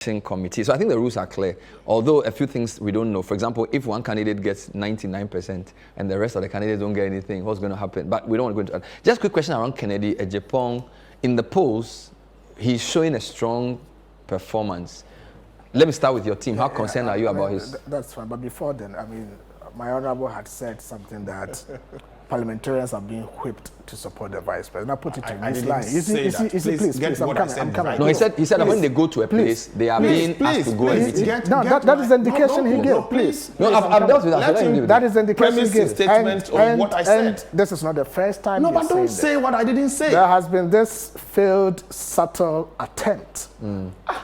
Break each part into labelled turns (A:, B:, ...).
A: committee. So I think the rules are clear, although a few things we don't know. For example, if one candidate gets 99% and the rest of the candidates don't get anything, what's going to happen? But we don't want to go into that. Just a quick question around Kennedy Ejapong. In the polls, he's showing a strong performance. Let me start with your team. How concerned are you about his?
B: That's fine. But before then, I mean, my honorable had said something that parliamentarians are being whipped to support the vice president. I put it in this line. Please, I'm coming.
A: No, he said that when they go to a place, they are being asked to go and meet him.
B: No, that is the indication he gave. Please.
A: No, I've dealt with that.
B: That is the indication he gave.
C: Statement of what I said.
B: And this is not the first time.
C: No, but don't say what I didn't say.
B: There has been this failed, subtle attempt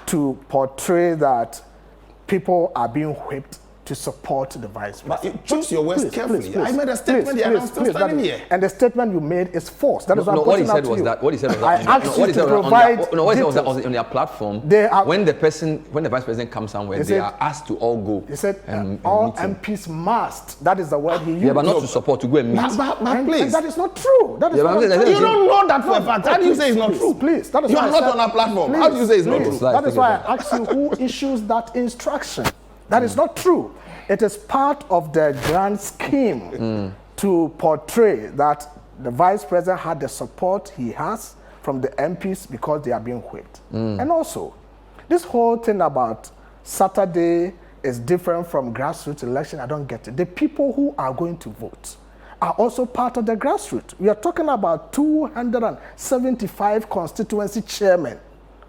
B: to portray that people are being whipped to support the vice president.
C: But you choose your words carefully. I made a statement here and I'm still standing here.
B: And the statement you made is false. That is
A: what he said was that. What he said was that.
B: I asked you to provide.
A: No, what he said was that on their platform. When the vice president comes somewhere, they are asked to all go.
B: He said all MPs must. That is the word he used.
A: Yeah, but not to support, to go and meet.
B: But please. That is not true. That is not true.
C: You don't know that for a fact. How do you say it's not true?
B: Please.
C: You are not on our platform. How do you say it's not true?
B: That is why I asked you who issues that instruction. That is not true. It is part of the grand scheme to portray that the vice president had the support he has from the MPs because they are being whipped. And also, this whole thing about Saturday is different from grassroots election, I don't get it. The people who are going to vote are also part of the grassroots. We are talking about 275 constituency chairmen,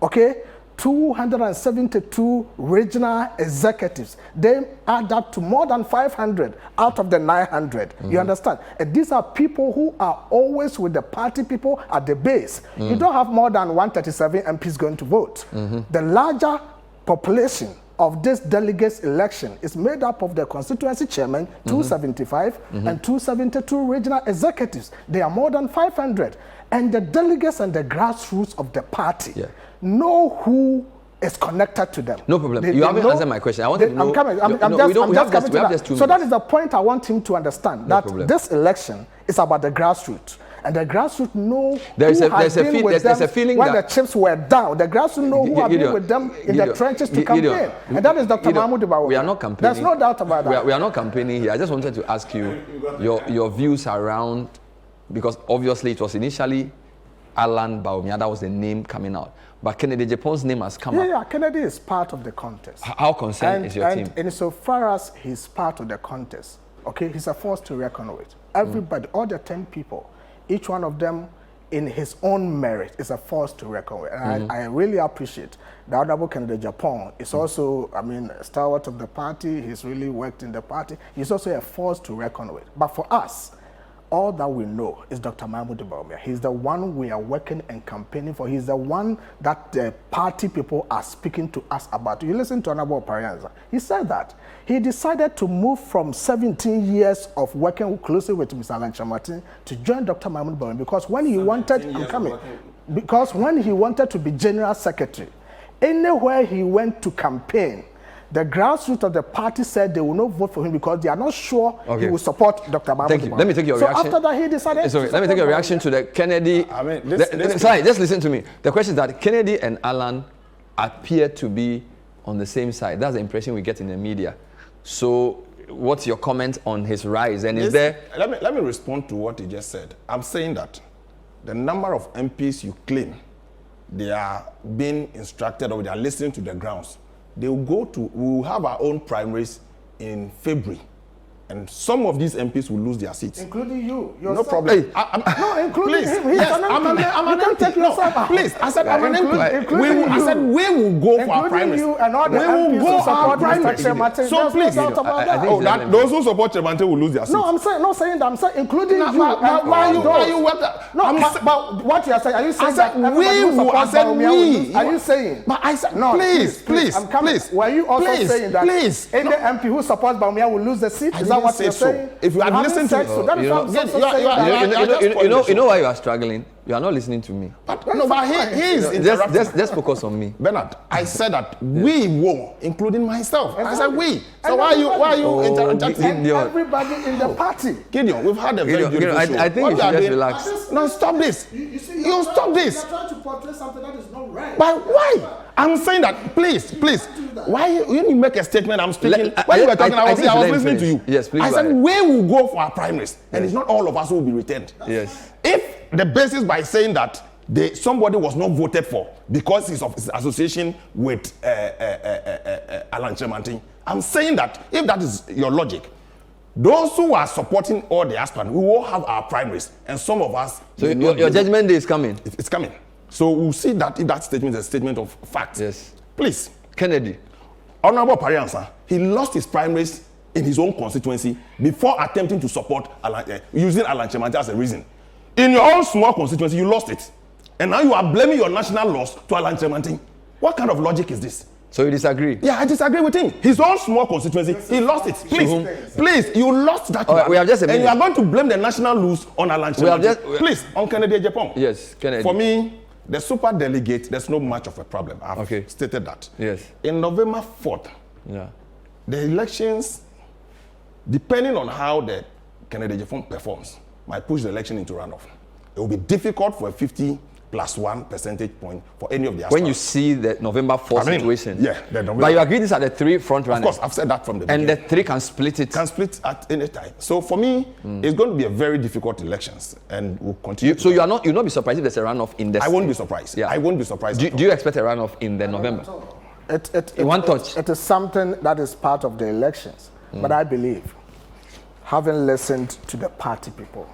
B: okay? 272 regional executives. They add up to more than 500 out of the 900. You understand? And these are people who are always with the party people at the base. You don't have more than 137 MPs going to vote. The larger population of this delegates election is made up of the constituency chairman, 275, and 272 regional executives. They are more than 500. And the delegates and the grassroots of the party know who is connected to them.
A: No problem. You haven't answered my question. I want to know.
B: I'm coming. I'm just coming to that. So that is the point I want him to understand, that this election is about the grassroots. And the grassroots know
A: there's a feeling
B: when the chips were down. The grassroots know who have been with them in the trenches to campaign. And that is Dr. Mahmoud Bawumia.
A: We are not campaigning.
B: There's no doubt about that.
A: We are not campaigning here. I just wanted to ask you your views around, because obviously it was initially Alan Bawumia, that was the name coming out. But Kennedy Ejapong's name has come up.
B: Yeah, Kennedy is part of the contest.
A: How concerned is your team?
B: And so far as he's part of the contest, okay, he's a force to reckon with. Everybody, all the 10 people, each one of them in his own merit is a force to reckon with. And I really appreciate the Honorable Kennedy Ejapong is also, I mean, a stalwart of the party. He's really worked in the party. He's also a force to reckon with. But for us, all that we know is Dr. Mahmoud Bawumia. He's the one we are working and campaigning for. He's the one that the party people are speaking to us about. You listen to Honorable Parianza. He said that he decided to move from 17 years of working closely with Mr. Alan Chamartin to join Dr. Mahmoud Bawumia because when he wanted, because when he wanted to be general secretary, anywhere he went to campaign, the grassroots of the party said they will not vote for him because they are not sure he will support Dr. Mahmoud.
A: Thank you. Let me take your reaction.
B: So after that, he decided.
A: Sorry, let me take your reaction to the Kennedy. I mean, sorry, just listen to me. The question is that Kennedy and Alan appear to be on the same side. That's the impression we get in the media. So, what's your comment on his rise? And is there?
C: Let me respond to what he just said. I'm saying that the number of MPs you claim they are being instructed or they are listening to the grounds. They will go to, we will have our own primaries in February. And some of these MPs will lose their seats.
B: Including you.
C: No problem.
B: Hey, no, including
C: please,
B: him.
C: Yes, I'm an MP. No, please, I said I'm an MP. I said we will go for our primaries.
B: You and all the
C: we will go for our primaries. So please, those who support Chemante will lose their seats.
B: No, I'm saying, not saying that. I'm saying including you.
C: Why you
B: but what you are saying, are you saying that
C: we will? I said we.
B: Are you saying?
C: But I said no. Please.
B: Were you also saying that any MP who supports Bawumia will lose the seat? What you're saying?
C: If you had listened to
A: you know why you are struggling? You are not listening to me.
C: But he is
A: just focus on me.
C: Bernard, I said that we won, including myself. I said we. So why are you interjecting?
B: Everybody in the party.
C: Gideon, we've had a very beautiful show.
A: I think you should just relax.
C: No, stop this. You stop this.
B: You're trying to portray something that is not
C: But why? I'm saying that, please. Why, when you make a statement, I'm speaking. When you were talking, I was listening to you.
A: Yes, please.
C: I said, where will go for our primaries? And it's not all of us who will be retained.
A: Yes.
C: If the basis by saying that somebody was not voted for because he's of his association with Alan Chemantin, I'm saying that if that is your logic, those who are supporting all the aspirants, we will have our primaries, and some of us.
A: So your judgment day is coming.
C: It's coming. So we'll see that if that statement is a statement of fact.
A: Yes.
C: Please.
A: Kennedy.
C: Honorable Pariansa, he lost his primaries in his own constituency before attempting to support using Alan Chemantin as a reason. In your own small constituency, you lost it. And now you are blaming your national loss to Alan Chemantin. What kind of logic is this?
A: So you disagree?
C: Yeah, I disagree with him. His own small constituency, he lost it. Please, you lost that one.
A: We have just a minute.
C: And you are going to blame the national lose on Alan Chemantin. Please, on Kennedy Japan.
A: Yes, Kennedy.
C: For me, the super delegate, there's no much of a problem. I've stated that.
A: Yes.
C: In November 4th, the elections, depending on how the Kennedy Japan performs, might push the election into runoff. It will be difficult for a 50+1 percentage point for any of the aspirants.
A: When you see the November 4th situation.
C: Yeah, the November.
A: But you agree these are the three front runners.
C: Of course, I've said that from the beginning.
A: And the three can split it.
C: Can split at any time. So for me, it's going to be a very difficult elections, and we'll continue.
A: So you'll not be surprised if there's a runoff in the.
C: I won't be surprised. Yeah. I won't be surprised.
A: Do you expect a runoff in the November?
B: It is something that is part of the elections. But I believe, having listened to the party people,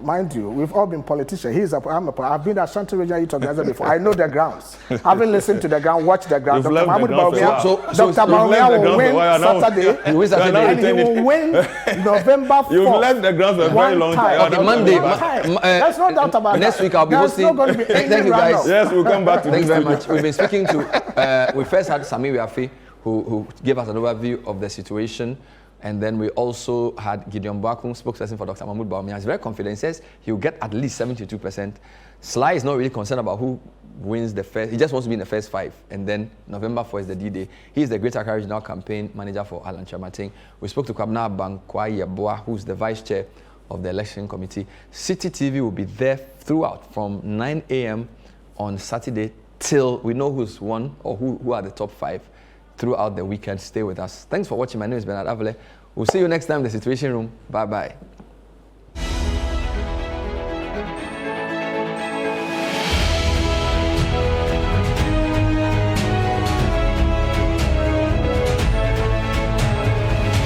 B: mind you, we've all been politicians. I've been at Ashanti Regional Youth Organizer before. I know the grounds. Having listened to the ground, watched the ground. Dr. Bawumia will win Saturday. And he will win November 4th.
C: You've left the grounds for a very long time.
A: Okay, Monday.
B: There's no doubt about
A: next
B: that.
A: week I'll be hosting.
C: Thank you guys. Yes, we'll come back to
A: this. Thank you very
C: studio.
A: much. We've been speaking to, we first had Sami Wiafi, who gave us an overview of the situation. And then we also had Gideon Boako, spokesperson for Dr. Bawumia. He's very confident. He says he'll get at least 72%. Sly is not really concerned about who wins the first. He just wants to be in the first 5. And then November 4 is the D-Day. He's the Greater Accra Regional Campaign Manager for Alan Chemantin. We spoke to Kwabena Bankwa, who's the Vice Chair of the Election Committee. City TV will be there throughout from 9 a.m. on Saturday till we know who's won or who are the top 5. Throughout the weekend. Stay with us. Thanks for watching. My name is Bernard Avile. We'll see you next time in the Situation Room. Bye-bye.